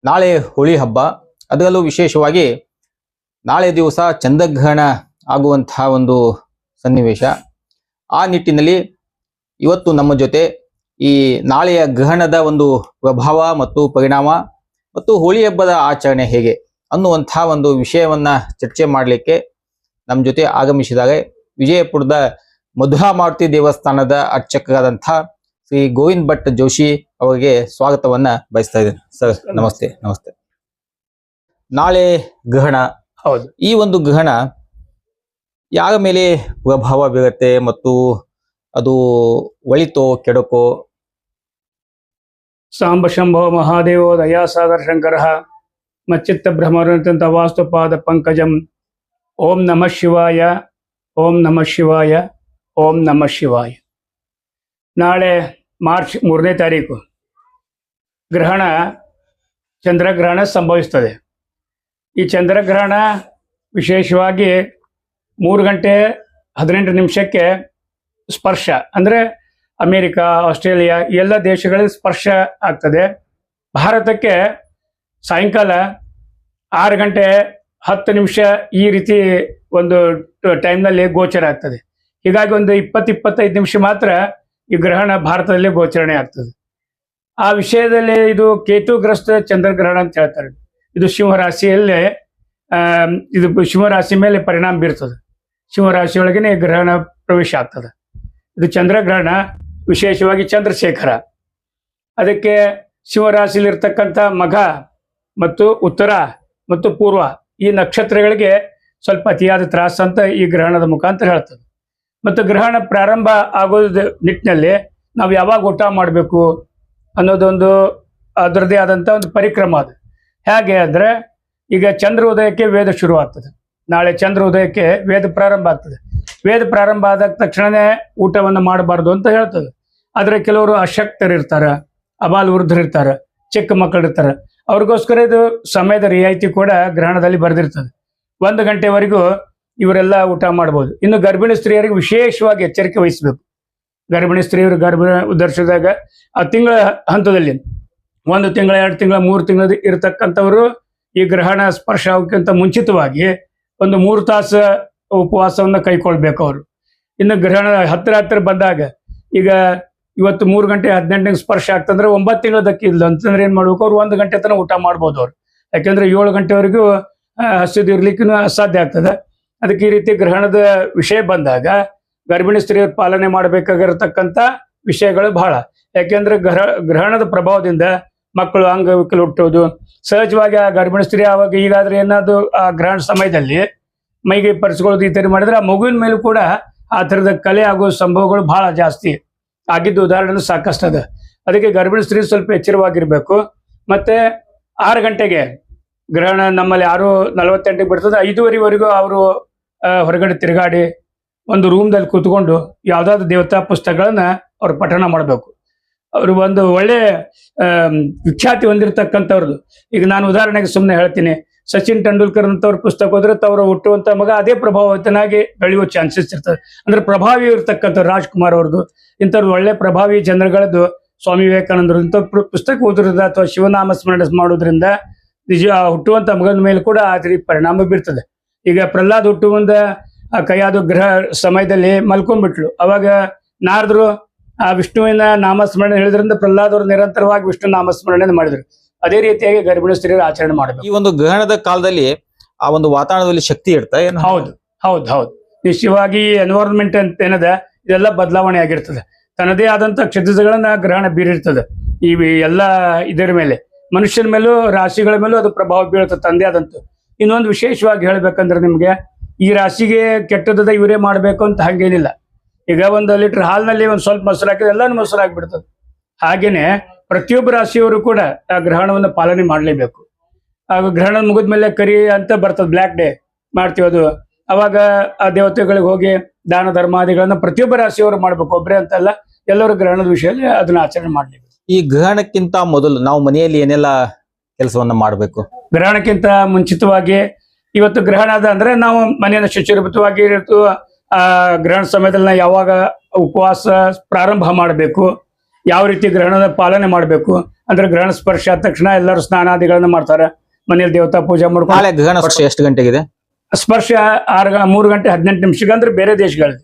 ನಾಳೆ ಹೋಳಿ ಹಬ್ಬ, ಅದರಲ್ಲೂ ವಿಶೇಷವಾಗಿ ನಾಳೆ ದಿವಸ ಚಂದ್ರಗ್ರಹಣ ಆಗುವಂತಹ ಒಂದು ಸನ್ನಿವೇಶ. ಆ ನಿಟ್ಟಿನಲ್ಲಿ ಇವತ್ತು ನಮ್ಮ ಜೊತೆ ಈ ನಾಳೆಯ ಗ್ರಹಣದ ಒಂದು ಪ್ರಭಾವ ಮತ್ತು ಪರಿಣಾಮ ಮತ್ತು ಹೋಳಿ ಹಬ್ಬದ ಆಚರಣೆ ಹೇಗೆ ಅನ್ನುವಂತಹ ಒಂದು ವಿಷಯವನ್ನ ಚರ್ಚೆ ಮಾಡಲಿಕ್ಕೆ ನಮ್ಮ ಜೊತೆ ಆಗಮಿಸಿದ್ದಾರೆ ವಿಜಯಪುರದ ಮಧುರಾಮಾರುತಿ ದೇವಸ್ಥಾನದ ಅರ್ಚಕರಾದಂತಹ ಶ್ರೀ ಗೋವಿಂದ್ ಭಟ್ ಜೋಶಿ ಅವರಿಗೆ ಸ್ವಾಗತವನ್ನ ಬಯಸ್ತಾ ಇದ್ದೇನೆ. ಸರ್ ನಮಸ್ತೆ. ನಮಸ್ತೆ. ನಾಳೆ ಗ್ರಹಣ, ಹೌದು, ಈ ಒಂದು ಗ್ರಹಣ ಯಾರ ಮೇಲೆ ಪ್ರಭಾವ ಬೀರುತ್ತೆ ಮತ್ತು ಅದು ಒಳಿತೋ ಕೆಡಕೋ? ಸಾಂಬ ಶಂಭೋ ಮಹಾದೇವೋ ದಯಾಸಾಗರ ಶಂಕರ ಮಚ್ಚಿತ್ತ ಭ್ರಮರಂತ ವಾಸ್ತುಪಾದ ಪಂಕಜಂ. ಓಂ ನಮಃ ಶಿವಾಯ, ಓಂ ನಮಃ ಶಿವಾಯ, ಓಂ ನಮಃ ಶಿವಾಯ. ನಾಳೆ ಮಾರ್ಚ್ 3ನೇ ತಾರೀಕು ಗ್ರಹಣ, ಚಂದ್ರಗ್ರಹಣ ಸಂಭವಿಸ್ತದೆ. ಈ ಚಂದ್ರಗ್ರಹಣ ವಿಶೇಷವಾಗಿ 3 ಗಂಟೆ 18 ನಿಮಿಷಕ್ಕೆ ಸ್ಪರ್ಶ, ಅಂದರೆ ಅಮೇರಿಕಾ, ಆಸ್ಟ್ರೇಲಿಯಾ ಎಲ್ಲ ದೇಶಗಳಲ್ಲಿ ಸ್ಪರ್ಶ ಆಗ್ತದೆ. ಭಾರತಕ್ಕೆ ಸಾಯಂಕಾಲ 6 ಗಂಟೆ 10 ನಿಮಿಷ ಈ ರೀತಿ ಒಂದು ಟೈಮ್ನಲ್ಲಿ ಗೋಚರ ಆಗ್ತದೆ. ಹೀಗಾಗಿ ಒಂದು 20-25 ನಿಮಿಷ ಮಾತ್ರ ಈ ಗ್ರಹಣ ಭಾರತದಲ್ಲಿ ಗೋಚರಣೆ ಆಗ್ತದೆ. ಆ ವಿಷಯದಲ್ಲಿ ಇದು ಕೇತುಗ್ರಸ್ತ ಚಂದ್ರಗ್ರಹಣ ಅಂತ ಹೇಳ್ತಾರೆ. ಇದು ಸಿಂಹರಾಶಿಯಲ್ಲೇ ಇದು ಸಿಂಹರಾಶಿ ಮೇಲೆ ಪರಿಣಾಮ ಬೀರ್ತದೆ. ಸಿಂಹರಾಶಿಯೊಳಗೇನೆ ಗ್ರಹಣ ಪ್ರವೇಶ ಆಗ್ತದೆ. ಇದು ಚಂದ್ರಗ್ರಹಣ, ವಿಶೇಷವಾಗಿ ಚಂದ್ರಶೇಖರ. ಅದಕ್ಕೆ ಸಿಂಹರಾಶಿಯಲ್ಲಿರ್ತಕ್ಕಂಥ ಮಘ ಮತ್ತು ಉತ್ತರ ಮತ್ತು ಪೂರ್ವ ಈ ನಕ್ಷತ್ರಗಳಿಗೆ ಸ್ವಲ್ಪ ಅತಿಯಾದ ತ್ರಾಸ ಅಂತ ಈ ಗ್ರಹಣದ ಮುಖಾಂತರ ಹೇಳ್ತದೆ. ಮತ್ತು ಗ್ರಹಣ ಪ್ರಾರಂಭ ಆಗೋದ ನಿಟ್ಟಿನಲ್ಲಿ ನಾವು ಯಾವಾಗ ಊಟ ಮಾಡಬೇಕು ಅನ್ನೋದೊಂದು ಅದರದ್ದೇ ಆದಂಥ ಒಂದು ಪರಿಕ್ರಮ ಅದು. ಹೇಗೆ ಅಂದರೆ, ಈಗ ಚಂದ್ರ ಉದಯಕ್ಕೆ ವೇದ ಶುರು ಆಗ್ತದೆ. ನಾಳೆ ಚಂದ್ರ ಉದಯಕ್ಕೆ ವೇದ ಪ್ರಾರಂಭ ಆಗ್ತದೆ. ವೇದ ಪ್ರಾರಂಭ ಆದ ತಕ್ಷಣವೇ ಊಟವನ್ನು ಮಾಡಬಾರ್ದು ಅಂತ ಹೇಳ್ತದೆ. ಆದರೆ ಕೆಲವರು ಅಶಕ್ತರಿರ್ತಾರೆ, ಅಬಾಲ್ ವೃದ್ಧರಿರ್ತಾರೆ, ಚಿಕ್ಕ ಮಕ್ಕಳಿರ್ತಾರೆ. ಅವ್ರಿಗೋಸ್ಕರ ಇದು ಸಮಯದ ರಿಯಾಯಿತಿ ಕೂಡ ಗ್ರಹಣದಲ್ಲಿ ಬರೆದಿರ್ತದೆ. 1 ಗಂಟೆವರೆಗೂ ಇವರೆಲ್ಲ ಊಟ ಮಾಡ್ಬೋದು. ಇನ್ನು ಗರ್ಭಿಣಿ ಸ್ತ್ರೀಯರಿಗೆ ವಿಶೇಷವಾಗಿ ಎಚ್ಚರಿಕೆ ವಹಿಸಬೇಕು. ಗರ್ಭಿಣಿ ಸ್ತ್ರೀಯರು ಗರ್ಭ ಧರಿಸಿದಾಗ ಆ ತಿಂಗಳ ಹಂತದಲ್ಲಿ 1 ತಿಂಗಳ 2 ತಿಂಗಳ 3 ತಿಂಗಳ ಇರತಕ್ಕಂಥವರು ಈ ಗ್ರಹಣ ಸ್ಪರ್ಶ ಆಗೋಕ್ಕಿಂತ ಮುಂಚಿತವಾಗಿ ಒಂದು 3 ತಾಸು ಉಪವಾಸವನ್ನು ಕೈಕೊಳ್ಬೇಕು ಅವರು. ಇನ್ನು ಗ್ರಹಣ ಹತ್ತಿರ ಬಂದಾಗ, ಈಗ ಇವತ್ತು 3 ಗಂಟೆ 18 ಸ್ಪರ್ಶ ಆಗ್ತಂದ್ರೆ 9 ತಿಂಗಳ ದಕ್ಕಿಲ್ಲ ಅಂತಂದ್ರೆ ಏನು ಮಾಡ್ಬೇಕು, ಅವ್ರು 1 ಗಂಟೆ ತನಕ ಊಟ ಮಾಡ್ಬೋದು ಅವ್ರು. ಯಾಕೆಂದ್ರೆ 7 ಗಂಟೆವರೆಗೂ ಹಸಿದು ಇರ್ಲಿಕ್ಕೂ ಅಸಾಧ್ಯ ಆಗ್ತದೆ. ಅದಕ್ಕೆ ಈ ರೀತಿ ಗ್ರಹಣದ ವಿಷಯ ಬಂದಾಗ ಗರ್ಭಿಣಿ ಸ್ತ್ರೀಯರು ಪಾಲನೆ ಮಾಡಬೇಕಾಗಿರತಕ್ಕಂಥ ವಿಷಯಗಳು ಬಹಳ. ಯಾಕೆಂದ್ರೆ ಗ್ರಹಣದ ಪ್ರಭಾವದಿಂದ ಮಕ್ಕಳು ಅಂಗವಿಕಲ ಹುಟ್ಟೋದು ಸಹಜವಾಗಿ. ಆ ಗರ್ಭಿಣಿ ಸ್ತ್ರೀ ಆವಾಗ ಈಗಾದ್ರೆ ಏನಾದ್ರು ಆ ಗ್ರಹಣ ಸಮಯದಲ್ಲಿ ಮೈಗೆ ಪರಿಸ್ಕೊಳ್ಳೋದು ಈ ಥರ ಮಾಡಿದ್ರೆ ಆ ಮಗುವಿನ ಮೇಲೂ ಕೂಡ ಆ ಥರದ ಕಲೆ ಆಗೋ ಸಂಭವಗಳು ಬಹಳ ಜಾಸ್ತಿ ಆಗಿದ್ದು ಉದಾಹರಣೆ ಸಾಕಷ್ಟು ಅದ. ಅದಕ್ಕೆ ಗರ್ಭಿಣಿ ಸ್ತ್ರೀ ಸ್ವಲ್ಪ ಎಚ್ಚರವಾಗಿರ್ಬೇಕು. ಮತ್ತೆ 6 ಗಂಟೆಗೆ ಗ್ರಹಣ ನಮ್ಮಲ್ಲಿ 6:48 ಬಿಡ್ತದೆ. 5:15ವರೆಗೂ ಅವರು ಹೊರಗಡೆ ತಿರುಗಾಡಿ ಒಂದು ರೂಮ್ದಲ್ಲಿ ಕೂತ್ಕೊಂಡು ಯಾವುದಾದ್ರು ದೇವತಾ ಪುಸ್ತಕಗಳನ್ನ ಅವ್ರು ಪಠಣ ಮಾಡಬೇಕು. ಅವರು ಒಂದು ಒಳ್ಳೆ ವಿಖ್ಯಾತಿ ಹೊಂದಿರತಕ್ಕಂಥವ್ರದ್ದು. ಈಗ ನಾನು ಉದಾಹರಣೆಗೆ ಸುಮ್ಮನೆ ಹೇಳ್ತೀನಿ, ಸಚಿನ್ ತೆಂಡೂಲ್ಕರ್ ಅಂತವ್ರ ಪುಸ್ತಕ ಹೋದ್ರೆ ಅವ್ರು ಹುಟ್ಟುವಂಥ ಮಗ ಅದೇ ಪ್ರಭಾವಿತನಾಗಿ ಬೆಳೆಯುವ ಚಾನ್ಸಸ್ ಇರ್ತದೆ. ಅಂದ್ರೆ ಪ್ರಭಾವಿ ಇರ್ತಕ್ಕಂಥವ್ರು, ರಾಜ್ಕುಮಾರ್ ಅವ್ರದ್ದು ಇಂಥವ್ರು ಒಳ್ಳೆ ಪ್ರಭಾವಿ ಜನರುಗಳದ್ದು, ಸ್ವಾಮಿ ವಿವೇಕಾನಂದರು ಇಂಥ ಪುಸ್ತಕ ಓದೋದ್ರಿಂದ ಅಥವಾ ಶಿವನಾಮ ಸ್ಮರಣೆ ಮಾಡೋದ್ರಿಂದ ನಿಜ ಹುಟ್ಟುವಂಥ ಮಗನ ಮೇಲೆ ಕೂಡ ಆ ರೀತಿ ಪರಿಣಾಮ ಬೀರ್ತದೆ. ಈಗ ಪ್ರಹ್ಲಾದ್ ಹುಟ್ಟುವಂದ ಕೈಯಾದ ಗ್ರಹ ಸಮಯದಲ್ಲಿ ಮಲ್ಕೊಂಡ್ಬಿಟ್ಲು. ಅವಾಗ ನಾರದ್ರು ಆ ವಿಷ್ಣುವಿನ ನಾಮಸ್ಮರಣೆ ಹೇಳಿದ್ರಿಂದ ಪ್ರಹ್ಲಾದ್ ಅವರು ನಿರಂತರವಾಗಿ ವಿಷ್ಣು ನಾಮಸ್ಮರಣೆ ಮಾಡಿದ್ರು. ಅದೇ ರೀತಿಯಾಗಿ ಗರ್ಭಿಣಿ ಸ್ತ್ರೀಯರು ಆಚರಣೆ ಮಾಡಬೇಕು. ಈ ಒಂದು ಗ್ರಹಣದ ಕಾಲದಲ್ಲಿ ಆ ಒಂದು ವಾತಾವರಣದಲ್ಲಿ ಶಕ್ತಿ ಇರ್ತಾ ಏನು? ಹೌದು ಹೌದು ಹೌದು ನಿಶ್ಚಯವಾಗಿ ಎನ್ವೈರನ್ಮೆಂಟ್ ಅಂತ ಏನದ ಇದೆಲ್ಲ ಬದಲಾವಣೆ ಆಗಿರ್ತದೆ. ತನ್ನದೇ ಆದಂತ ಕ್ಷಿತಿಜಗಳನ್ನ ಗ್ರಹಣ ಬೀರಿರ್ತದೆ. ಈ ಎಲ್ಲ ಇದರ ಮೇಲೆ ಮನುಷ್ಯನ ಮೇಲೂ ರಾಶಿಗಳ ಮೇಲೂ ಅದು ಪ್ರಭಾವ ಬೀಳುತ್ತದೆ ತಂದೆ ಆದಂತು. ಇನ್ನೊಂದು ವಿಶೇಷವಾಗಿ ಹೇಳ್ಬೇಕಂದ್ರೆ, ನಿಮ್ಗೆ ಈ ರಾಶಿಗೆ ಕೆಟ್ಟದ ಇವರೇ ಮಾಡ್ಬೇಕು ಅಂತ ಹಂಗೇನಿಲ್ಲ. ಈಗ 1 ಲೀಟರ್ ಹಾಲಿನಲ್ಲಿ ಒಂದು ಸ್ವಲ್ಪ ಮೊಸರು ಹಾಕಿದ್ರೆ ಎಲ್ಲಾನು ಮೊಸರು ಆಗ್ಬಿಡ್ತದೆ. ಹಾಗೇನೆ ಪ್ರತಿಯೊಬ್ಬ ರಾಶಿಯವರು ಕೂಡ ಆ ಗ್ರಹಣವನ್ನು ಪಾಲನೆ ಮಾಡಲೇಬೇಕು. ಆಗ ಗ್ರಹಣ ಮುಗಿದ್ಮೇಲೆ ಕರಿ ಅಂತ ಬರ್ತದೆ, ಬ್ಲ್ಯಾಕ್ ಡೇ ಮಾಡ್ತೀವಿ. ಅದು ಅವಾಗ ಆ ದೇವತೆಗಳಿಗೆ ಹೋಗಿ ದಾನ ಧರ್ಮಾದಿಗಳನ್ನ ಪ್ರತಿಯೊಬ್ಬ ರಾಶಿಯವರು ಮಾಡ್ಬೇಕು, ಒಬ್ಬರೇ ಅಂತಲ್ಲ, ಎಲ್ಲರೂ ಗ್ರಹಣದ ವಿಷಯದಲ್ಲಿ ಅದನ್ನ ಆಚರಣೆ ಮಾಡಲೇಬೇಕು. ಈ ಗ್ರಹಣಕ್ಕಿಂತ ಮೊದಲು ನಾವು ಮನೆಯಲ್ಲಿ ಏನೆಲ್ಲ ಕೆಲಸವನ್ನ ಮಾಡಬೇಕು? ಗ್ರಹಣಕ್ಕಿಂತ ಮುಂಚಿತವಾಗಿ ಇವತ್ತು ಗ್ರಹಣ ಅದ ಅಂದ್ರೆ ನಾವು ಮನೆಯನ್ನು ಶುಚಿರ್ಭೂತವಾಗಿ ಗ್ರಹಣ ಸಮಯದಲ್ಲಿ ಯಾವಾಗ ಉಪವಾಸ ಪ್ರಾರಂಭ ಮಾಡಬೇಕು, ಯಾವ ರೀತಿ ಗ್ರಹಣದ ಪಾಲನೆ ಮಾಡಬೇಕು ಅಂದ್ರೆ ಗ್ರಹಣ ಸ್ಪರ್ಶ ಆದ ತಕ್ಷಣ ಎಲ್ಲರೂ ಸ್ನಾನಾದಿಗಳನ್ನ ಮಾಡ್ತಾರೆ, ಮನೇಲಿ ದೇವತಾ ಪೂಜೆ ಮಾಡ್ಕೊಂಡು. ನಾಳೆ ಗ್ರಹಣ ಸ್ಪರ್ಶ ಎಷ್ಟು ಗಂಟೆಗಿದೆ? ಸ್ಪರ್ಶ 3 ಗಂಟೆ 18 ನಿಮಿಷಕ್ಕೆ ಅಂದ್ರೆ ಬೇರೆ ದೇಶಗಳಿದೆ,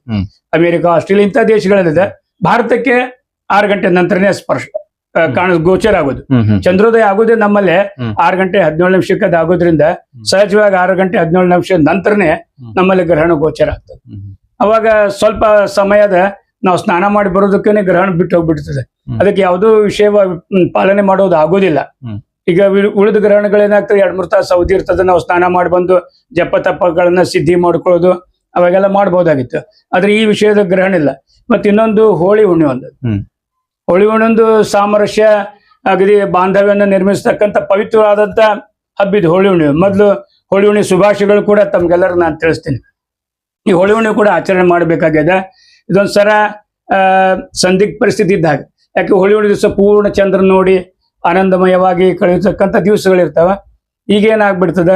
ಅಮೆರಿಕ, ಆಸ್ಟ್ರೇಲಿಯಾ ಇಂಥ ದೇಶಗಳಲ್ಲಿದೆ. ಭಾರತಕ್ಕೆ 6 ಗಂಟೆ ನಂತರನೇ ಸ್ಪರ್ಶ ಗೋಚರ ಆಗೋದು. ಚಂದ್ರೋದಯ ಆಗೋದೇ ನಮ್ಮಲ್ಲಿ 6 ಗಂಟೆ 17 ನಿಮಿಷಕ್ಕೆ ಅದು ಆಗೋದ್ರಿಂದ ಸಹಜವಾಗಿ 6 ಗಂಟೆ 17 ನಿಮಿಷದ ನಂತರನೇ ನಮ್ಮಲ್ಲಿ ಗ್ರಹಣ ಗೋಚರ ಆಗ್ತದೆ. ಅವಾಗ ಸ್ವಲ್ಪ ಸಮಯದ ನಾವು ಸ್ನಾನ ಮಾಡಿ ಬರೋದಕ್ಕೇನೆ ಗ್ರಹಣ ಬಿಟ್ಟು ಹೋಗ್ಬಿಡ್ತದೆ. ಅದಕ್ಕೆ ಯಾವುದೋ ವಿಷಯ ಪಾಲನೆ ಮಾಡೋದು ಆಗೋದಿಲ್ಲ. ಈಗ ಉಳಿದ ಗ್ರಹಣಗಳೇನಾಗ್ತದೆ, 2-3 ತಾಸು ಅವಧಿ ಇರ್ತದೆ, ನಾವು ಸ್ನಾನ ಮಾಡಿ ಬಂದು ಜಪ ತಪಗಳನ್ನ ಸಿದ್ಧಿ ಮಾಡ್ಕೊಳ್ಳೋದು ಅವಾಗೆಲ್ಲ ಮಾಡ್ಬೋದಾಗಿತ್ತು. ಆದ್ರೆ ಈ ವಿಷಯದ ಗ್ರಹಣ ಇಲ್ಲ. ಮತ್ತೆ ಇನ್ನೊಂದು ಹೋಳಿ ಹುಣ್ಣಿ ಒಂದು, ಹೋಳಿ ಹುಣ್ಣಿ ಒಂದು ಸಾಮರಸ್ಯ ಅಗದಿ ಬಾಂಧವ್ಯವನ್ನು ನಿರ್ಮಿಸ್ತಕ್ಕಂಥ ಪವಿತ್ರವಾದಂತ ಹಬ್ಬಿದು ಹೋಳಿ ಹುಣ್ಣಿ. ಮೊದಲು ಹೋಳಿ ಹುಣ್ಣಿ ಶುಭಾಶಯಗಳು ಕೂಡ ತಮ್ಗೆಲ್ಲರೂ ನಾನು ತಿಳಿಸ್ತೀನಿ. ಈ ಹೋಳಿ ಹುಣ್ಣಿ ಕೂಡ ಆಚರಣೆ ಮಾಡಬೇಕಾಗ್ಯದ. ಇದೊಂದ್ಸರ ಸಂದಿಗ್ಧ ಪರಿಸ್ಥಿತಿ ಇದ್ದಾಗ, ಯಾಕೆ ಹೋಳಿ ಹುಣ್ಣಿ ದಿವಸ ಪೂರ್ಣ ಚಂದ್ರ ನೋಡಿ ಆನಂದಮಯವಾಗಿ ಕಳೆಯತಕ್ಕಂಥ ದಿವಸಗಳಿರ್ತಾವ. ಈಗೇನಾಗ್ಬಿಡ್ತದ,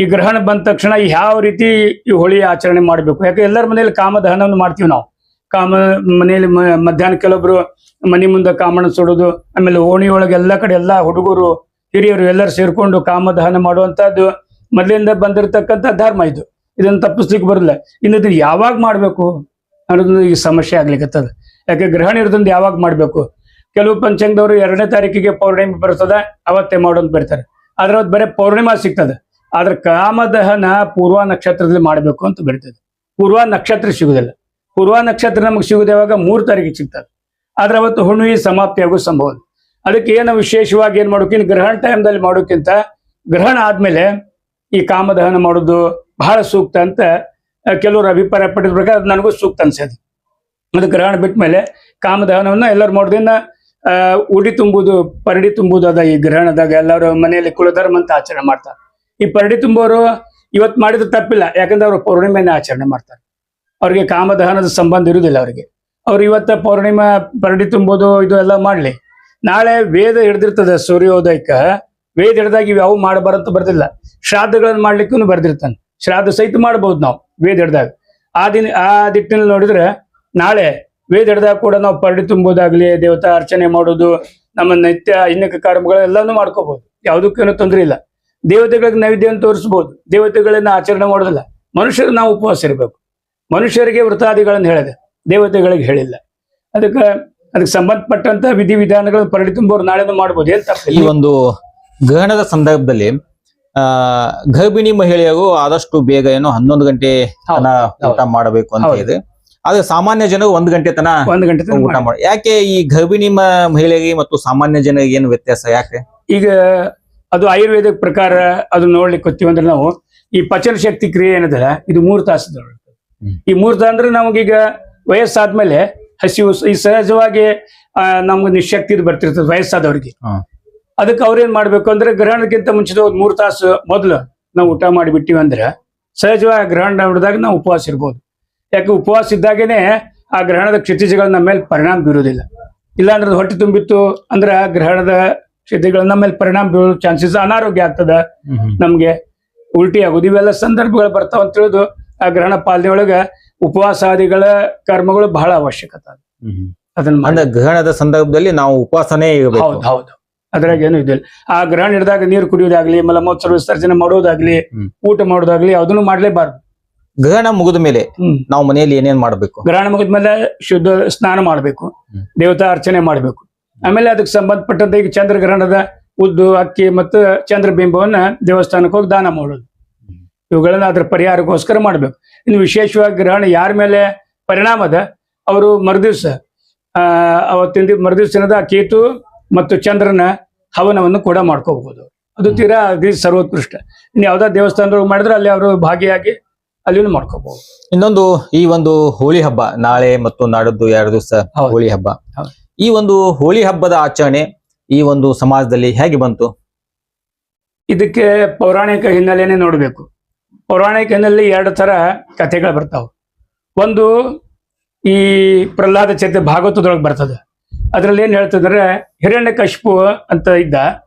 ಈ ಗ್ರಹಣ ಬಂದ ತಕ್ಷಣ ಯಾವ ರೀತಿ ಈ ಹೋಳಿ ಆಚರಣೆ ಮಾಡಬೇಕು. ಯಾಕೆ ಎಲ್ಲರ ಮನೆಯಲ್ಲಿ ಕಾಮದಹನವನ್ನು ಮಾಡ್ತೀವಿ ನಾವು. ಮನೆಯಲ್ಲಿ ಮಧ್ಯಾಹ್ನ ಕೆಲವೊಬ್ರು ಮನೆ ಮುಂದೆ ಕಾಮಣ ಸುಡೋದು, ಆಮೇಲೆ ಓಣಿ ಒಳಗೆ ಎಲ್ಲ ಕಡೆ ಎಲ್ಲ ಹುಡುಗರು ಹಿರಿಯರು ಎಲ್ಲರೂ ಸೇರ್ಕೊಂಡು ಕಾಮದಹನ ಮಾಡುವಂತಹದ್ದು ಮೊದಲಿಂದ ಬಂದಿರತಕ್ಕಂಥ ಧರ್ಮ ಇದು. ಇದನ್ನ ತಪ್ಪಿಸ್ಲಿಕ್ಕೆ ಬರಲ್ಲ. ಇನ್ನು ಯಾವಾಗ ಮಾಡ್ಬೇಕು ಅನ್ನೋದು ಈಗ ಸಮಸ್ಯೆ ಆಗ್ಲಿಕ್ಕತ್ತದ. ಯಾಕೆ ಗ್ರಹಣ ಇರೋದ್ರಿಂದ ಯಾವಾಗ ಮಾಡ್ಬೇಕು? ಕೆಲವು ಪಂಚಾಂಗದವರು 2ನೇ ತಾರೀಕಿಗೆ ಪೌರ್ಣಿಮೆ ಬರ್ತದ, ಅವತ್ತೇ ಮಾಡೋದು ಬರ್ತಾರೆ. ಆದ್ರೆ ಅವತ್ತು ಬರೀ ಪೌರ್ಣಿಮಾ ಸಿಗ್ತದೆ. ಆದ್ರೆ ಕಾಮದಹನ ಪೂರ್ವ ನಕ್ಷತ್ರದಲ್ಲಿ ಮಾಡಬೇಕು ಅಂತ ಬರ್ತದೆ. ಪೂರ್ವ ನಕ್ಷತ್ರ ಸಿಗುದಿಲ್ಲ. ಪೂರ್ವ ನಕ್ಷತ್ರ ನಮಗೆ ಸಿಗುದು ಯಾವಾಗ? 3 ತಾರೀಕಿಗೆ ಸಿಗ್ತದೆ. ಆದ್ರೆ ಅವತ್ತು ಹುಣ್ಣಿಮೆ ಸಮಾಪ್ತಿ ಆಗೋ ಸಂಭವ. ಅದಕ್ಕೆ ಏನು ವಿಶೇಷವಾಗಿ ಏನ್ ಮಾಡೋಕ್ಕಿಂತ ಗ್ರಹಣ ಟೈಮ್ದಲ್ಲಿ ಮಾಡೋಕ್ಕಿಂತ ಗ್ರಹಣ ಆದ್ಮೇಲೆ ಈ ಕಾಮದಹನ ಮಾಡೋದು ಬಹಳ ಸೂಕ್ತ ಅಂತ ಕೆಲವರು ಅಭಿಪ್ರಾಯ ಪಟ್ಟಿದ ಪ್ರಕಾರ ನನಗೂ ಸೂಕ್ತ ಅನ್ಸದು. ಅದು ಗ್ರಹಣ ಬಿಟ್ಟ ಮೇಲೆ ಕಾಮದಹನವನ್ನ ಎಲ್ಲರೂ ಮಾಡೋದ್ರಿಂದ ಉಡಿ ತುಂಬುದು, ಪರಡಿ ತುಂಬುದು ಅದ. ಈ ಗ್ರಹಣದಾಗ ಎಲ್ಲರೂ ಮನೆಯಲ್ಲಿ ಕುಲಧರ್ಮ ಅಂತ ಆಚರಣೆ ಮಾಡ್ತಾರೆ. ಈ ಪರಡಿ ತುಂಬೋರು ಇವತ್ತು ಮಾಡಿದ್ರೆ ತಪ್ಪಿಲ್ಲ, ಯಾಕಂದ್ರೆ ಅವರು ಪೌರ್ಣಿಮೆನ ಆಚರಣೆ ಮಾಡ್ತಾರೆ. ಅವ್ರಿಗೆ ಕಾಮದಹನದ ಸಂಬಂಧ ಇರುವುದಿಲ್ಲ. ಅವ್ರು ಇವತ್ತ ಪೌರ್ಣಿಮಾ ಪರಡಿ ತುಂಬೋದು ಇದು ಎಲ್ಲ ಮಾಡ್ಲಿ. ನಾಳೆ ವೇದ ಹಿಡ್ದಿರ್ತದೆ, ಸೂರ್ಯೋದಯಕ್ಕ ವೇದ ಹಿಡ್ದಾಗ ಇವು ಯಾವ ಮಾಡಬಾರಂತ ಬರ್ದಿಲ್ಲ. ಶ್ರಾದ್ದಗಳನ್ನ ಮಾಡ್ಲಿಕ್ಕೂ ಬರ್ದಿರ್ತಾನೆ. ಶ್ರಾದ್ದ ಸಹಿತ ಮಾಡ್ಬೋದು ನಾವು ವೇದ ಹಿಡ್ದಾಗ. ಆ ದಿಟ್ಟಿನಲ್ಲಿ ನೋಡಿದ್ರೆ ನಾಳೆ ವೇದ ಹಿಡ್ದಾಗ ಕೂಡ ನಾವು ಪರಡಿ ತುಂಬೋದಾಗ್ಲಿ, ದೇವತಾ ಅರ್ಚನೆ ಮಾಡೋದು, ನಮ್ಮ ನಿತ್ಯ ಇನ್ನಿಕ ಕರ್ಮಗಳೆಲ್ಲಾನು ಮಾಡ್ಕೋಬಹುದು. ಯಾವುದಕ್ಕೇನು ತೊಂದರೆ ಇಲ್ಲ. ದೇವತೆಗಳಿಗೆ ನೈವೇದ್ಯವನ್ನು ತೋರಿಸ್ಬೋದು, ದೇವತೆಗಳನ್ನ ಆಚರಣೆ ಮಾಡೋದಿಲ್ಲ. ಮನುಷ್ಯರು ನಾವು ಉಪವಾಸ ಇರಬೇಕು. ಮನುಷ್ಯರಿಗೆ ವೃತ್ತಾದಿಗಳನ್ನು ಹೇಳಿದೆ, ದೇವತೆಗಳಿಗೆ ಹೇಳಿಲ್ಲ. ಅದಕ್ಕೆ ಸಂಬಂಧಪಟ್ಟಂತ ವಿಧಿವಿಧಾನಗಳು ಪರಡಿ ತುಂಬೋರು ನಾಳೆನೂ ಮಾಡ್ಬೋದು. ಏನ್ ತಪ್ಪಿಲ್ಲ. ಈ ಒಂದು ಗ್ರಹಣದ ಸಂದರ್ಭದಲ್ಲಿ ಗರ್ಭಿಣಿ ಮಹಿಳೆಯರು ಆದಷ್ಟು ಬೇಗ ಏನೋ 11 ಗಂಟೆ ತನ ಊಟ ಮಾಡಬೇಕು ಅಂತ ಇದೆ. ಆದ್ರೆ ಸಾಮಾನ್ಯ ಜನರು 1 ಗಂಟೆ ತನ ಊಟ ಮಾಡಿ. ಯಾಕೆ ಈ ಗರ್ಭಿಣಿ ಮಹಿಳೆಗೆ ಮತ್ತು ಸಾಮಾನ್ಯ ಜನರಿಗೆ ಏನು ವ್ಯತ್ಯಾಸ? ಯಾಕೆ? ಈಗ ಅದು ಆಯುರ್ವೇದಿಕ್ ಪ್ರಕಾರ ಅದು ನೋಡ್ಲಿಕ್ಕೆ ಹೋಗ್ತೀವಿ ಅಂದ್ರೆ ನಾವು ಈ ಪಚನ ಶಕ್ತಿ ಕ್ರಿಯೆ ಏನದಲ್ಲ, ಇದು 3 ತಾಸು. ಈ 3 ತಾಸು ಅಂದ್ರೆ ನಮಗೀಗ ವಯಸ್ಸಾದ್ಮೇಲೆ ಹಸಿವು ಈ ಸಹಜವಾಗಿ ನಮ್ಗೆ ನಿಶಕ್ತಿ ಬರ್ತಿರ್ತದೆ ವಯಸ್ಸಾದವ್ರಿಗೆ. ಅದಕ್ಕೆ ಅವ್ರೇನ್ ಮಾಡ್ಬೇಕು ಅಂದ್ರೆ ಗ್ರಹಣಕ್ಕಿಂತ ಮುಂಚಿತ 3 ತಾಸು ಮೊದಲು ನಾವು ಊಟ ಮಾಡಿಬಿಟ್ಟಿವಿ ಅಂದ್ರೆ ಸಹಜವಾಗಿ ಗ್ರಹಣ ನೋಡಿದಾಗ ನಾವು ಉಪವಾಸ ಇರ್ಬೋದು. ಯಾಕೆ ಉಪವಾಸ ಇದ್ದಾಗೇನೆ ಆ ಗ್ರಹಣದ ಕ್ಷಿತಿಜಗಳು ನಮ್ಮ ಮೇಲೆ ಪರಿಣಾಮ ಬೀರೋದಿಲ್ಲ. ಇಲ್ಲಾಂದ್ರೆ ಹೊಟ್ಟೆ ತುಂಬಿತ್ತು ಅಂದ್ರೆ ಗ್ರಹಣದ ಕ್ಷಿತಿಗಳು ನಮ್ಮ ಮೇಲೆ ಪರಿಣಾಮ ಬೀರೋ ಚಾನ್ಸಸ್, ಅನಾರೋಗ್ಯ ಆಗ್ತದ, ನಮ್ಗೆ ಉಲ್ಟಿ ಆಗೋದು, ಇವೆಲ್ಲ ಸಂದರ್ಭಗಳು ಬರ್ತಾವ ಅಂತ ತಿಳಿದು ಆ ಗ್ರಹಣ ಪಾಲನೆ ಒಳಗ ಉಪವಾಸಾದಿಗಳ ಕರ್ಮಗಳು ಬಹಳ ಅವಶ್ಯಕತೆ. ಅದನ್ನ ಗ್ರಹಣದ ಸಂದರ್ಭದಲ್ಲಿ ನಾವು ಉಪವಾಸನೇ ಇರಬೇಕು. ಹೌದು, ಅದ್ರಾಗ ಏನು ಇದಿಲ್ಲ. ಆ ಗ್ರಹಣ ಹಿಡಿದಾಗ ನೀರು ಕುಡಿಯೋದಾಗ್ಲಿ, ಮಲಮೂತ್ರ ವಿಸರ್ಜನೆ ಮಾಡೋದಾಗ್ಲಿ, ಊಟ ಮಾಡೋದಾಗ್ಲಿ ಅದನ್ನು ಮಾಡ್ಲೇಬಾರ್ದು. ಗ್ರಹಣ ಮುಗಿದ ಮೇಲೆ ನಾವು ಮನೆಯಲ್ಲಿ ಏನೇನ್ ಮಾಡ್ಬೇಕು? ಗ್ರಹಣ ಮುಗಿದ ಮೇಲೆ ಶುದ್ಧ ಸ್ನಾನ ಮಾಡ್ಬೇಕು, ದೇವತಾ ಅರ್ಚನೆ ಮಾಡ್ಬೇಕು. ಆಮೇಲೆ ಅದಕ್ಕೆ ಸಂಬಂಧಪಟ್ಟಂತ ಈಗ ಚಂದ್ರಗ್ರಹಣದ ಉದ್ದು, ಅಕ್ಕಿ ಮತ್ತು ಚಂದ್ರಬಿಂಬವನ್ನ ದೇವಸ್ಥಾನಕ್ಕೆ ಹೋಗಿ ದಾನ ಮಾಡೋದು, ಇವುಗಳನ್ನ ಅದ್ರ ಪರಿಹಾರಕ್ಕೋಸ್ಕರ ಮಾಡ್ಬೇಕು. ಇನ್ನು ವಿಶೇಷವಾಗಿ ಗ್ರಹಣ ಯಾರ ಮೇಲೆ ಪರಿಣಾಮ ಅದ ಅವರು ಮರುದಿವ್ಸ ಅವತ್ತಿನ ಮರುದಿವ್ಸನದ ಕೇತು ಮತ್ತು ಚಂದ್ರನ ಹವನವನ್ನು ಕೂಡ ಮಾಡ್ಕೋಬಹುದು. ಅದು ತೀರಾ ಅಗ್ರಿ ಸರ್ವೋತ್ಕೃಷ್ಟ. ಇನ್ನು ಯಾವ್ದಾ ದೇವಸ್ಥಾನದೊಳಗೆ ಮಾಡಿದ್ರೆ ಅಲ್ಲಿ ಅವರು ಭಾಗಿಯಾಗಿ ಅಲ್ಲಿನೂ ಮಾಡ್ಕೋಬಹುದು. ಇನ್ನೊಂದು ಈ ಒಂದು ಹೋಳಿ ಹಬ್ಬ ನಾಳೆ ಮತ್ತು ನಾಡದ್ದು 2 ದಿವಸ ಹೋಳಿ ಹಬ್ಬ. ಈ ಒಂದು ಹೋಳಿ ಹಬ್ಬದ ಆಚರಣೆ ಈ ಒಂದು ಸಮಾಜದಲ್ಲಿ ಹೇಗೆ ಬಂತು? ಇದಕ್ಕೆ ಪೌರಾಣಿಕ ಹಿನ್ನೆಲೆನೇ ನೋಡ್ಬೇಕು. ಪೌರಾಣಿಕ ಹಿನ್ನೆಲೆ 2 ತರ ಕಥೆಗಳು ಬರ್ತಾವ. ಒಂದು ಈ ಪ್ರಹ್ಲಾದ ಚರಿತ್ರೆ ಭಾಗವತದೊಳಗೆ ಬರ್ತದೆ. ಅದ್ರಲ್ಲಿ ಏನ್ ಹೇಳ್ತಂದ್ರೆ ಹಿರಣ್ಯಕಶಿಪು ಅಂತ ಇದ್ದ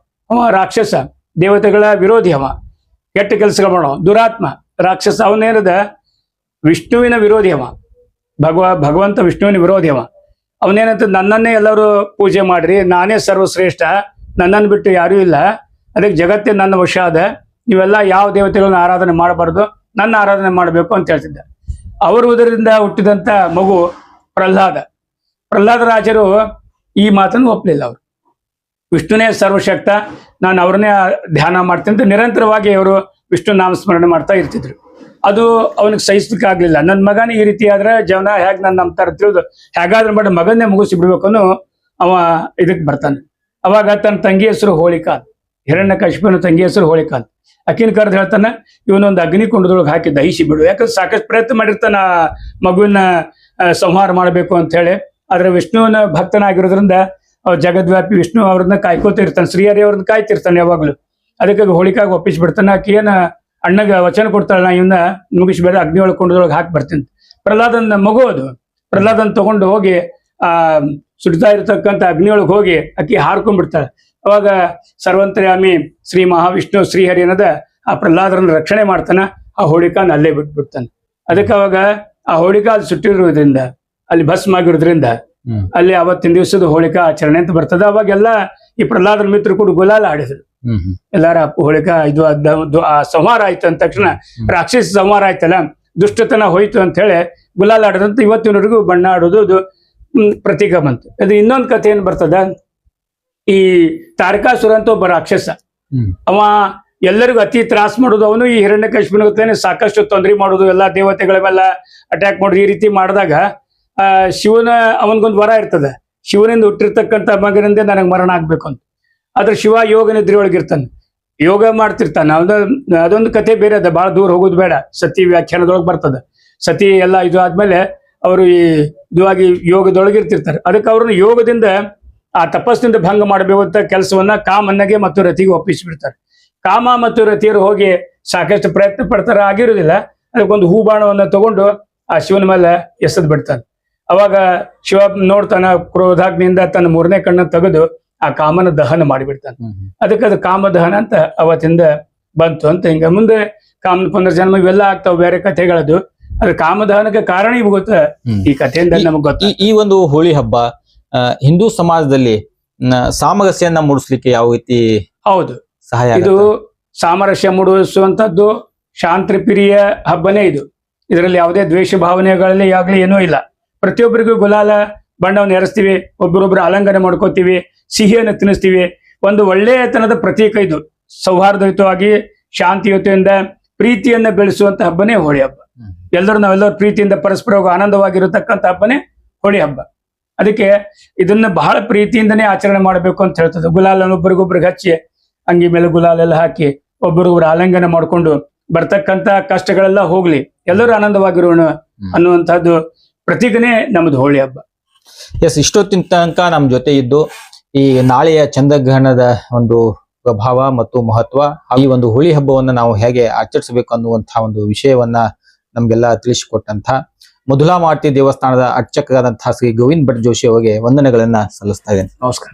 ಅವ ರಾಕ್ಷಸ, ದೇವತೆಗಳ ವಿರೋಧಿ, ಅವ ಕೆಟ್ಟ ಕೆಲಸಗಳು ಮಾಡೋ ದುರಾತ್ಮ ರಾಕ್ಷಸ. ಅವನೇನದ ವಿಷ್ಣುವಿನ ವಿರೋಧಿ, ಅವ ಭಗವಂತ ವಿಷ್ಣುವಿನ ವಿರೋಧಿ. ಅವ ಅವನೇನಂತ ನನ್ನನ್ನೇ ಎಲ್ಲರೂ ಪೂಜೆ ಮಾಡ್ರಿ, ನಾನೇ ಸರ್ವಶ್ರೇಷ್ಠ, ನನ್ನನ್ನು ಬಿಟ್ಟು ಯಾರೂ ಇಲ್ಲ, ಅದಕ್ಕೆ ಜಗತ್ತೇ ನನ್ನ ವಶ ಅದ, ನೀವೆಲ್ಲ ಯಾವ ದೇವತೆಗಳನ್ನ ಆರಾಧನೆ ಮಾಡಬಾರ್ದು, ನನ್ನ ಆರಾಧನೆ ಮಾಡಬೇಕು ಅಂತ ಹೇಳ್ತಿದ್ದ. ಅವರ ಉದರದಿಂದ ಹುಟ್ಟಿದಂಥ ಮಗು ಪ್ರಹ್ಲಾದರಾಜರು ಈ ಮಾತನ್ನು ಒಪ್ಪಲಿಲ್ಲ. ಅವರು ವಿಷ್ಣುನೇ ಸರ್ವಶಕ್ತ, ನಾನು ಅವ್ರನ್ನೇ ಧ್ಯಾನ ಮಾಡ್ತೀನಿ ಅಂತ ನಿರಂತರವಾಗಿ ಅವರು ವಿಷ್ಣು ನಾಮಸ್ಮರಣೆ ಮಾಡ್ತಾ ಇರ್ತಿದ್ರು. ಅದು ಅವನಿಗೆ ಸಹಿಸ್ಲಿಕ್ಕಾಗ್ಲಿಲ್ಲ. ನನ್ನ ಮಗನೇ ಈ ರೀತಿ ಆದ್ರೆ ಜೀವನ ಹೇಗೆ ನನ್ನ ನಂಬ್ತಾರ ತಿಳಿದು ಹೇಗಾದ್ರೂ ಮಾಡಿ ಮಗನ್ನೇ ಮುಗಿಸಿ ಬಿಡ್ಬೇಕು ಅನ್ನೋ ಅವ ಇದಕ್ಕೆ ಬರ್ತಾನೆ. ಅವಾಗ ತನ್ನ ತಂಗಿ ಹೆಸರು ಹೋಳಿಕಾಲ್, ಹಿರಣ್ಯಕಶಿಪನ ತಂಗಿ ಹೆಸರು ಹೋಳಿಕಾಲ್. ಅಕ್ಕಿನ ಕರೆದು ಹೇಳ್ತಾನೆ, ಇವನೊಂದು ಅಗ್ನಿ ಕುಂಡದೊಳಗೆ ಹಾಕಿ ದಹಿಸಿ ಬಿಡು, ಯಾಕಂದ್ರೆ ಸಾಕಷ್ಟು ಪ್ರಯತ್ನ ಮಾಡಿರ್ತಾನ ಮಗುವಿನ ಸಂಹಾರ ಮಾಡಬೇಕು ಅಂತ ಹೇಳಿ. ಆದ್ರೆ ವಿಷ್ಣುವಿನ ಭಕ್ತನಾಗಿರೋದ್ರಿಂದ ಜಗದ್ವ್ಯಾಪಿ ವಿಷ್ಣು ಅವ್ರನ್ನ ಕಾಯ್ಕೋತ ಇರ್ತಾನೆ, ಶ್ರೀಹರಿ ಅವ್ರನ್ನ ಕಾಯ್ತಿರ್ತಾನೆ ಯಾವಾಗ್ಲೂ. ಅದಕ್ಕೆ ಹೋಳಿಕಾಗ ಒಪ್ಪಿಸ್ಬಿಡ್ತಾನೆ. ಆಕಿ ಏನ ಅಣ್ಣಗ ವಚನ ಕೊಡ್ತಾಳೆ, ನಾ ಇವನ್ನ ಮುಗಿಸ್ಬೇಡ, ಅಗ್ನಿ ಒಳಗೆ ಕುಂಡದೊಳಗೆ ಹಾಕಿ ಬರ್ತೀನಿ. ಪ್ರಹ್ಲಾದನ ಮಗು ಅದು. ಪ್ರಹ್ಲಾದನ್ ತಗೊಂಡು ಹೋಗಿ ಸುಡ್ತಾ ಇರ್ತಕ್ಕಂಥ ಅಗ್ನಿಯೊಳಗೆ ಹೋಗಿ ಆಕಿ ಹಾರ್ಕೊಂಡ್ಬಿಡ್ತಾಳೆ. ಅವಾಗ ಸರ್ವಂತರ್ಯಾಮಿ ಶ್ರೀ ಮಹಾವಿಷ್ಣು ಶ್ರೀಹರಿ ಅನ್ನೋದ ಆ ಪ್ರಹ್ಲಾದರನ್ನ ರಕ್ಷಣೆ ಮಾಡ್ತಾನ. ಆ ಹೋಳಿಕಾನ ಅಲ್ಲೇ ಬಿಟ್ಬಿಡ್ತಾನೆ. ಅದಕ್ಕೆ ಅವಾಗ ಆ ಹೋಳಿಕಾ ಅಲ್ಲಿ ಸುಟ್ಟಿರೋದ್ರಿಂದ, ಅಲ್ಲಿ ಭಸ್ಮ ಆಗಿರೋದ್ರಿಂದ ಅಲ್ಲಿ ಅವತ್ತಿನ ದಿವಸದ ಹೋಳಿಕಾ ಆಚರಣೆ ಅಂತ ಬರ್ತದೆ. ಅವಾಗೆಲ್ಲ ಈ ಪ್ರಹ್ಲಾದನ ಮಿತ್ರರು ಕೂಡ ಗುಲಾಲ ಆಡಿದ್ರು. ಎಲ್ಲಾರ ಹೋಳಿಕಾ ಇದು ಆ ಸಂಹಾರ ಆಯ್ತು ಅಂದ ತಕ್ಷಣ, ರಾಕ್ಷಸ ಸಂಹಾರ ಆಯ್ತಲ್ಲ, ದುಷ್ಟತನ ಹೋಯ್ತು ಅಂತ ಹೇಳಿ ಗುಲಾಲ ಆಡೋದಂತ ಇವತ್ತಿನವರೆಗೂ ಬಣ್ಣ ಆಡೋದು ಅದು ಪ್ರತೀಕ ಬಂತು. ಅದು ಇನ್ನೊಂದು ಕಥೆ ಏನ್ ಬರ್ತದ, ಈ ತಾರಕಾಸುರ ಅಂತ ಒಬ್ಬ ರಾಕ್ಷಸ, ಅವ ಎಲ್ಲರಿಗೂ ಅತಿ ತ್ರಾಸ ಮಾಡೋದು. ಅವನು ಈ ಹಿರಣ್ಯಕಶಿಪನಿಗೆ ಸಾಕಷ್ಟು ತೊಂದರೆ ಮಾಡೋದು, ಎಲ್ಲಾ ದೇವತೆಗಳ ಮೇಲೆ ಅಟ್ಯಾಕ್ ಮಾಡೋದು. ಈ ರೀತಿ ಮಾಡಿದಾಗ ಶಿವನ ಅವನಿಗೊಂದು ವರ ಇರ್ತದೆ, ಶಿವನಿಂದ ಹುಟ್ಟಿರ್ತಕ್ಕಂಥ ಮಗನಿಂದ ನನಗೆ ಮರಣ ಆಗ್ಬೇಕು ಅಂತ. ಆದ್ರೆ ಶಿವ ಯೋಗ ನಿದ್ರೆ ಒಳಗಿರ್ತಾನೆ, ಯೋಗ ಮಾಡ್ತಿರ್ತಾನೆ. ಅದೊಂದು ಕಥೆ ಬೇರೆ ಅದ, ಬಹಳ ದೂರ ಹೋಗೋದು ಬೇಡ. ಸತಿ ವ್ಯಾಖ್ಯಾನದೊಳಗೆ ಬರ್ತದೆ. ಸತಿ ಎಲ್ಲ ಇದು ಆದ್ಮೇಲೆ ಅವರು ಈ ಇದುವಾಗಿ ಯೋಗದೊಳಗಿರ್ತಿರ್ತಾರೆ. ಅದಕ್ಕೆ ಅವ್ರನ್ನ ಯೋಗದಿಂದ ಆ ತಪಸ್ಸಿನಿಂದ ಭಂಗ ಮಾಡಬೇಕು ಅಂತ ಕೆಲಸವನ್ನ ಕಾಮನ್ನಗೆ ಮತ್ತು ರತಿಗೆ ಒಪ್ಪಿಸಿಬಿಡ್ತಾರೆ. ಕಾಮ ಮತ್ತು ರತಿಯರು ಹೋಗಿ ಸಾಕಷ್ಟು ಪ್ರಯತ್ನ ಪಡ್ತಾರೆ, ಆಗಿರೋದಿಲ್ಲ. ಅದಕ್ಕೊಂದು ಹೂಬಾಣವನ್ನ ತಗೊಂಡು ಆ ಶಿವನ ಮೇಲೆ ಎಸೆದು ಬಿಡ್ತಾನೆ. ಅವಾಗ ಶಿವ ನೋಡ್ತಾನ, ಕ್ರೋಧಾಗ್ನಿಯಿಂದ ತನ್ನ 3ನೇ ಕಣ್ಣ ತೆಗೆದು ಆ ಕಾಮನ ದಹನ ಮಾಡಿಬಿಡ್ತಾನೆ. ಅದಕ್ಕೆ ಅದು ಕಾಮದಹನ ಅಂತ ಅವತ್ತಿಂದ ಬಂತು ಅಂತ. ಹಿಂಗ ಮುಂದೆ ಕಾಮನ ಪುನರ್ಜನ್ಮ ಇವೆಲ್ಲ ಆಗ್ತಾವ, ಬೇರೆ ಕಥೆಗಳದು. ಅದ್ರ ಕಾಮದಹನಕ್ಕೆ ಕಾರಣೀಭೂತ ಈ ಕಥೆಯಿಂದ ನಮಗ್ ಗೊತ್ತ. ಈ ಒಂದು ಹೋಳಿ ಹಬ್ಬ ಹಿಂದೂ ಸಮಾಜದಲ್ಲಿ ಸಾಮರಸ್ಯನ್ನ ಮೂಡಿಸ್ಲಿಕ್ಕೆ ಯಾವ ರೀತಿ ಹೌದು ಸಹಾಯ? ಇದು ಸಾಮರಸ್ಯ ಮೂಡಿಸುವಂತದ್ದು ಶಾಂತಿ ಪ್ರಿಯ ಹಬ್ಬನೇ ಇದು. ಇದರಲ್ಲಿ ಯಾವುದೇ ದ್ವೇಷ ಭಾವನೆಗಳಲ್ಲಿ ಆಗ್ಲಿ ಏನೂ ಇಲ್ಲ. ಪ್ರತಿಯೊಬ್ಬರಿಗೂ ಗುಲಾಲ ಬಣ್ಣವನ್ನು ಎರಸ್ತೀವಿ, ಒಬ್ಬರೊಬ್ಬರು ಅಲಂಕರಣೆ ಮಾಡ್ಕೋತೀವಿ, ಸಿಹಿಯನ್ನು ತಿನ್ನಿಸ್ತೀವಿ. ಒಂದು ಒಳ್ಳೆಯತನದ ಪ್ರತೀಕ ಇದು. ಸೌಹಾರ್ದಯುತವಾಗಿ ಶಾಂತಿಯುತದಿಂದ ಪ್ರೀತಿಯನ್ನ ಬೆಳೆಸುವಂತ ಹಬ್ಬನೇ ಹೋಳಿ ಹಬ್ಬ. ನಾವೆಲ್ಲರೂ ಪ್ರೀತಿಯಿಂದ ಪರಸ್ಪರ ಆನಂದವಾಗಿರತಕ್ಕಂಥ ಹಬ್ಬನೇ ಹೋಳಿ ಹಬ್ಬ. ಅದಕ್ಕೆ ಇದನ್ನ ಬಹಳ ಪ್ರೀತಿಯಿಂದನೇ ಆಚರಣೆ ಮಾಡಬೇಕು ಅಂತ ಹೇಳ್ತದೆ. ಗುಲಾಲನ್ನು ಒಬ್ಬರಿಗೊಬ್ರಿಗೆ ಹಚ್ಚಿ, ಅಂಗಿ ಮೇಲೆ ಗುಲಾಲೆಲ್ಲ ಹಾಕಿ ಒಬ್ಬರಿಗೊಬ್ರು ಆಲಿಂಗನ ಮಾಡ್ಕೊಂಡು ಬರ್ತಕ್ಕಂಥ ಕಷ್ಟಗಳೆಲ್ಲ ಹೋಗ್ಲಿ, ಎಲ್ಲರೂ ಆನಂದವಾಗಿರೋಣ ಅನ್ನುವಂಥದ್ದು ಪ್ರತೀಕನೇ ನಮ್ದು ಹೋಳಿ ಹಬ್ಬ. ಎಸ್, ಇಷ್ಟೊತ್ತಿನ ತನಕ ನಮ್ಮ ಜೊತೆ ಇದ್ದು ಈ ನಾಳೆಯ ಚಂದ್ರಗ್ರಹಣದ ಒಂದು ಪ್ರಭಾವ ಮತ್ತು ಮಹತ್ವ, ಈ ಒಂದು ಹೋಳಿ ಹಬ್ಬವನ್ನ ನಾವು ಹೇಗೆ ಆಚರಿಸಬೇಕು ಅನ್ನುವಂತಹ ಒಂದು ವಿಷಯವನ್ನ ನಮ್ಗೆಲ್ಲ ತಿಳಿಸಿಕೊಟ್ಟಂತ ಮಧುಲಾಮಾರುತಿ ದೇವಸ್ಥಾನದ ಅರ್ಚಕರಾದಂತಹ ಶ್ರೀ ಗೋವಿಂದ್ ಭಟ್ ಜೋಶಿ ಅವರಿಗೆ ವಂದನೆಗಳನ್ನ ಸಲ್ಲಿಸ್ತಾ ಇದ್ದೇನೆ. ನಮಸ್ಕಾರ.